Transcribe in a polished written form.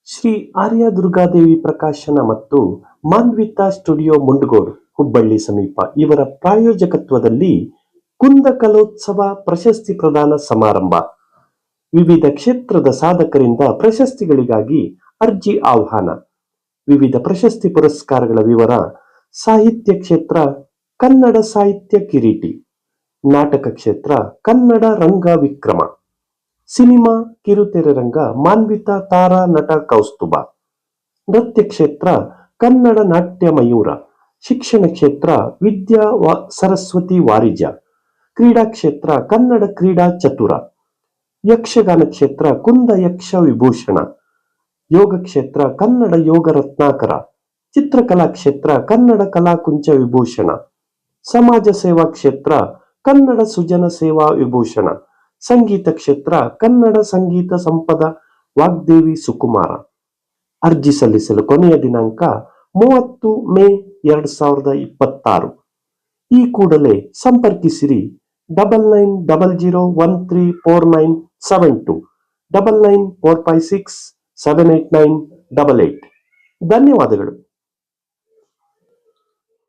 ಶ್ರೀ ಆರ್ಯ ದುರ್ಗಾದೇವಿ ಪ್ರಕಾಶನ ಮತ್ತು ಮಾನ್ವಿತಾ ಸ್ಟುಡಿಯೋ ಮುಂಡಗೋಡ್ ಹುಬ್ಬಳ್ಳಿ ಸಮೀಪ ಇವರ ಪ್ರಾಯೋಜಕತ್ವದಲ್ಲಿ ಕುಂದ ಕಲೋತ್ಸವ ಪ್ರಶಸ್ತಿ ಪ್ರದಾನ ಸಮಾರಂಭ. ವಿವಿಧ ಕ್ಷೇತ್ರದ ಸಾಧಕರಿಂದ ಪ್ರಶಸ್ತಿಗಳಿಗಾಗಿ ಅರ್ಜಿ ಆಹ್ವಾನ. ವಿವಿಧ ಪ್ರಶಸ್ತಿ ಪುರಸ್ಕಾರಗಳ ವಿವರ: ಸಾಹಿತ್ಯ ಕ್ಷೇತ್ರ ಕನ್ನಡ ಸಾಹಿತ್ಯ ಕಿರೀಟಿ, ನಾಟಕ ಕ್ಷೇತ್ರ ಕನ್ನಡ ರಂಗ ವಿಕ್ರಮ, ಸಿನಿಮಾ ಕಿರುತೆರೆ ರಂಗ ಮಾನ್ವಿತಾ ತಾರಾ ನಟ ಕೌಸ್ತುಭ, ನೃತ್ಯ ಕ್ಷೇತ್ರ ಕನ್ನಡ ನಾಟ್ಯ ಮಯೂರ, ಶಿಕ್ಷಣ ಕ್ಷೇತ್ರ ವಿದ್ಯಾ ಸರಸ್ವತಿ ವಾರಿಜ, ಕ್ರೀಡಾ ಕ್ಷೇತ್ರ ಕನ್ನಡ ಕ್ರೀಡಾ ಚತುರ, ಯಕ್ಷಗಾನ ಕ್ಷೇತ್ರ ಕುಂದ ಯಕ್ಷ ವಿಭೂಷಣ, ಯೋಗ ಕ್ಷೇತ್ರ ಕನ್ನಡ ಯೋಗ ರತ್ನಾಕರ, ಚಿತ್ರಕಲಾ ಕ್ಷೇತ್ರ ಕನ್ನಡ ಕಲಾಕುಂಚ ವಿಭೂಷಣ, ಸಮಾಜ ಸೇವಾ ಕ್ಷೇತ್ರ ಕನ್ನಡ ಸುಜನ ಸೇವಾ ವಿಭೂಷಣ, ಸಂಗೀತ ಕ್ಷೇತ್ರ ಕನ್ನಡ ಸಂಗೀತ ಸಂಪದ ವಾಗ್ದೇವಿ ಸುಕುಮಾರ. ಅರ್ಜಿ ಸಲ್ಲಿಸಲು ಕೊನೆಯ ದಿನಾಂಕ 30 ಮೇ 2026. ಈ ಕೂಡಲೇ ಸಂಪರ್ಕಿಸಿರಿ 9900134972 99456789888. ಧನ್ಯವಾದಗಳು.